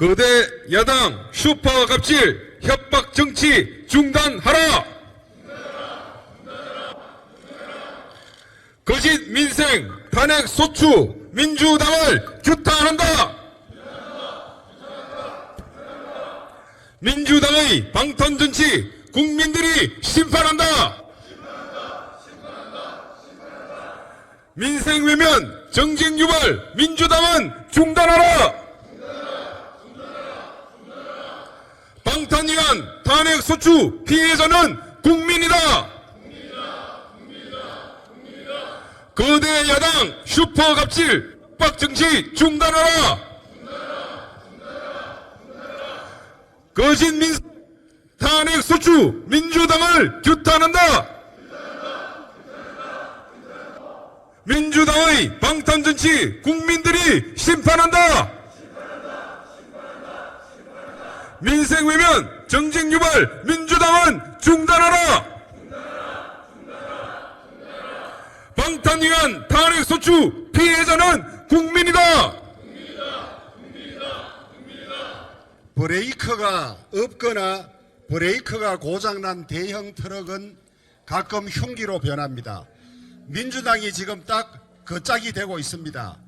거대 야당 슈퍼 갑질 협박 정치 중단하라. 거짓 민생 탄핵 소추 민주당을 규탄한다. 민주당의 방탄 정치 국민들이 심판한다. 민생 외면 정쟁 유발 민주당은 중단하라. 방탄 위한 탄핵 소추 피해자는 국민이다. 거대 야당 슈퍼 갑질 협박 정치 중단하라. 거짓 민생 탄핵 소추 민주당을 규탄한다. 민주당의 방탄 정치 국민들이 심판한다. 민생 외면 정쟁 유발 민주당은 중단하라. 방탄 위한 탄핵 소추 피해자는 국민이다. 브레이크가 없거나 브레이크가 고장난 대형 트럭은 가끔 흉기로 변합니다. 민주당이 지금 딱 그 짝이 되고 있습니다.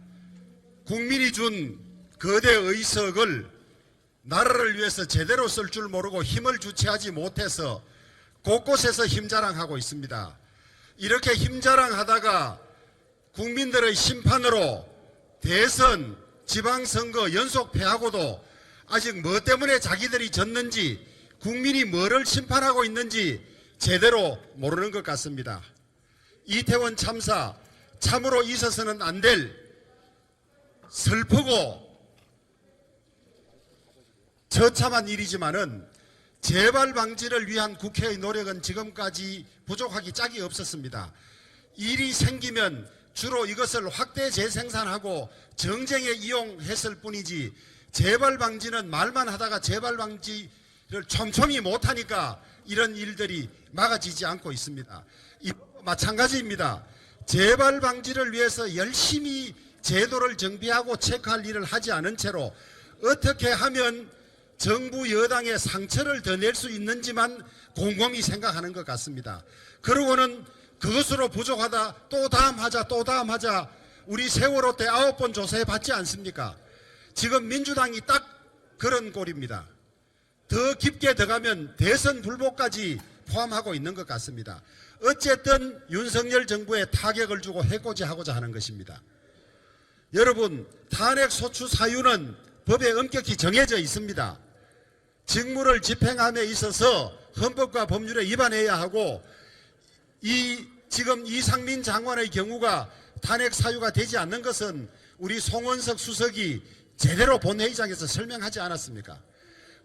국민이 준 거대 의석을 나라를 위해서 제대로 쓸 줄 모르고 힘을 주체하지 못해서 곳곳에서 힘자랑하고 있습니다. 이렇게 힘자랑하다가 국민들의 심판으로 대선, 지방선거 연속 패하고도 아직 뭐 때문에 자기들이 졌는지 국민이 뭐를 심판하고 있는지 제대로 모르는 것 같습니다. 이태원 참사 참으로 있어서는 안 될 슬프고 처참한 일이지만은 재발 방지를 위한 국회의 노력은 지금까지 부족하기 짝이 없었습니다. 일이 생기면 주로 이것을 확대 재생산하고 정쟁에 이용했을 뿐이지 재발 방지는 말만 하다가 재발 방지를 촘촘히 못하니까 이런 일들이 막아지지 않고 있습니다. 마찬가지입니다. 재발 방지를 위해서 열심히 제도를 정비하고 체크할 일을 하지 않은 채로 어떻게 하면 정부 여당의 상처를 더 낼 수 있는지만 곰곰이 생각하는 것 같습니다. 그러고는 그것으로 부족하다 또 다음 하자 또 다음 하자 우리 세월호 때 9번 조사해 봤지 않습니까? 지금 민주당이 딱 그런 꼴입니다. 더 깊게 들어가면 대선 불복까지 포함하고 있는 것 같습니다. 어쨌든 윤석열 정부에 타격을 주고 해코지하고자 하는 것입니다. 여러분, 탄핵 소추 사유는 법에 엄격히 정해져 있습니다. 직무를 집행함에 있어서 헌법과 법률에 위반해야 하고 지금 이상민 장관의 경우가 탄핵 사유가 되지 않는 것은 우리 송원석 수석이 제대로 본회의장에서 설명하지 않았습니까?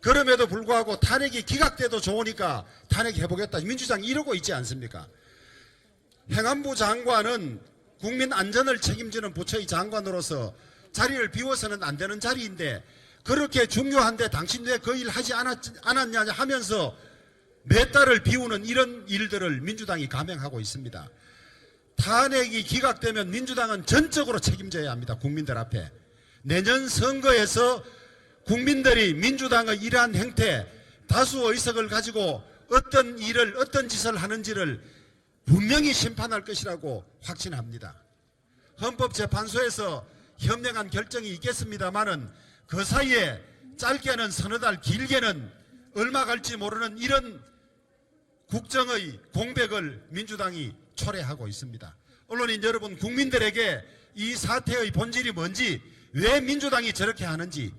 그럼에도 불구하고 탄핵이 기각돼도 좋으니까 탄핵해보겠다. 민주당이 이러고 있지 않습니까? 행안부 장관은 국민 안전을 책임지는 부처의 장관으로서 자리를 비워서는 안 되는 자리인데 그렇게 중요한데 당신 왜 그 일 하지 않았냐 하면서 몇 달을 비우는 이런 일들을 민주당이 감행하고 있습니다. 탄핵이 기각되면 민주당은 전적으로 책임져야 합니다. 국민들 앞에. 내년 선거에서 국민들이 민주당의 이러한 행태, 다수 의석을 가지고 어떤 일을, 어떤 짓을 하는지를 분명히 심판할 것이라고 확신합니다. 헌법재판소에서 현명한 결정이 있겠습니다마는 그 사이에 짧게는 서너 달, 길게는 얼마 갈지 모르는 이런 국정의 공백을 민주당이 초래하고 있습니다. 언론인 여러분, 국민들에게 이 사태의 본질이 뭔지, 왜 민주당이 저렇게 하는지,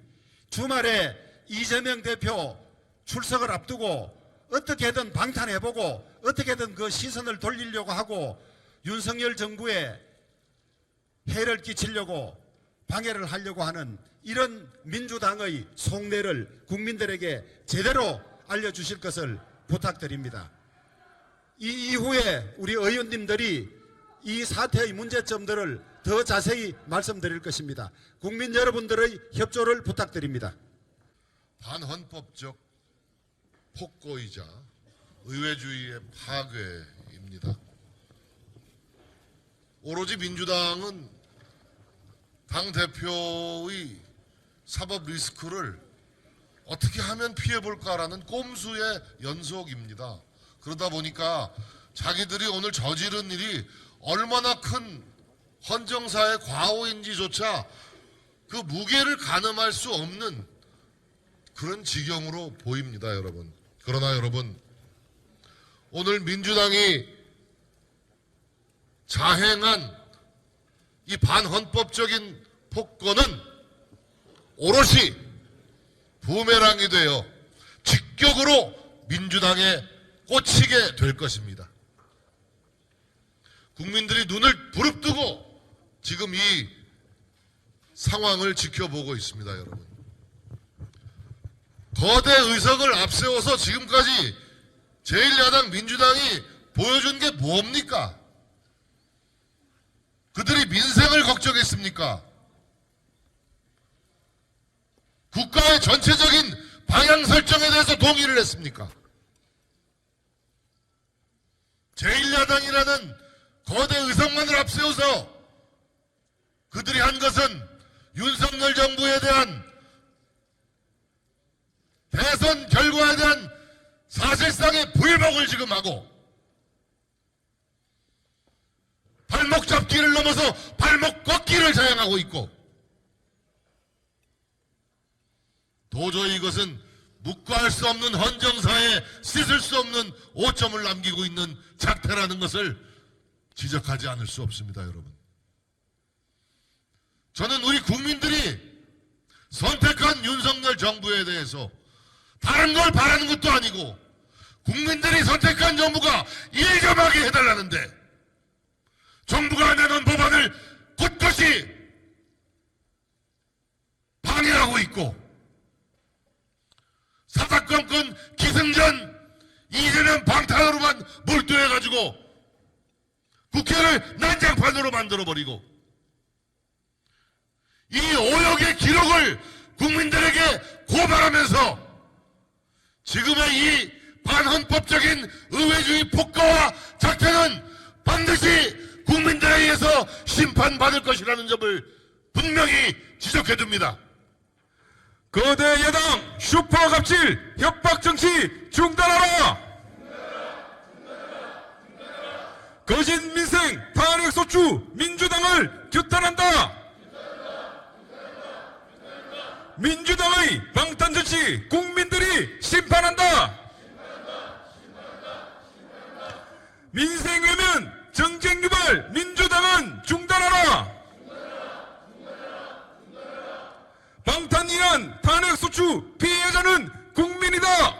주말에 이재명 대표 출석을 앞두고 어떻게든 방탄해보고 어떻게든 그 시선을 돌리려고 하고 윤석열 정부에 해를 끼치려고 방해를 하려고 하는 이런 민주당의 속내를 국민들에게 제대로 알려주실 것을 부탁드립니다. 이 이후에 우리 의원님들이 이 사태의 문제점들을 더 자세히 말씀드릴 것입니다. 국민 여러분들의 협조를 부탁드립니다. 반헌법적 폭거이자 의회주의의 파괴입니다. 오로지 민주당은 당대표의 사법 리스크를 어떻게 하면 피해볼까라는 꼼수의 연속입니다. 그러다 보니까 자기들이 오늘 저지른 일이 얼마나 큰 헌정사의 과오인지조차 그 무게를 가늠할 수 없는 그런 지경으로 보입니다, 여러분. 그러나 여러분, 오늘 민주당이 자행한 이 반헌법적인 폭거는 오롯이 부메랑이 되어 직격으로 민주당에 꽂히게 될 것입니다. 국민들이 눈을 부릅뜨고 지금 이 상황을 지켜보고 있습니다, 여러분. 거대 의석을 앞세워서 지금까지 제1야당 민주당이 보여준 게 뭡니까? 그들이 민생을 걱정했습니까? 국가의 전체적인 방향 설정에 대해서 동의를 했습니까? 제1야당이라는 거대 의석만을 앞세워서 그들이 한 것은 윤석열 정부에 대한 대선 결과에 대한 사실상의 불복을 지금 하고 발목 잡기를 넘어서 발목 꺾기를 자행하고 있고 도저히 이것은 묵과할 수 없는 헌정사에 씻을 수 없는 오점을 남기고 있는 작태라는 것을 지적하지 않을 수 없습니다, 여러분. 저는 우리 국민들이 선택한 윤석열 정부에 대해서 다른 걸 바라는 것도 아니고 국민들이 선택한 정부가 일 좀 하게 해달라는데 정부가 내놓은 법안을 곳곳이 방해하고 있고 사사건건 기승전 이재명 방탄으로만 몰두해가지고 국회를 난장판으로 만들어버리고 이 오역의 기록을 국민들에게 고발하면서 지금의 이 반헌법적인 의회주의 폭거와 작태는 반드시 국민들에 의해서 심판받을 것이라는 점을 분명히 지적해둡니다. 거대 여당 슈퍼갑질 협박정치 중단하라! 거짓 민생 탄핵소추 민주당을 규탄한다! 민주당의 방탄정치 국민들이 심판한다! 민생 외면 정쟁 유발 민주당은 중단하라! 방탄이란 탄핵소추 피해자는 국민이다!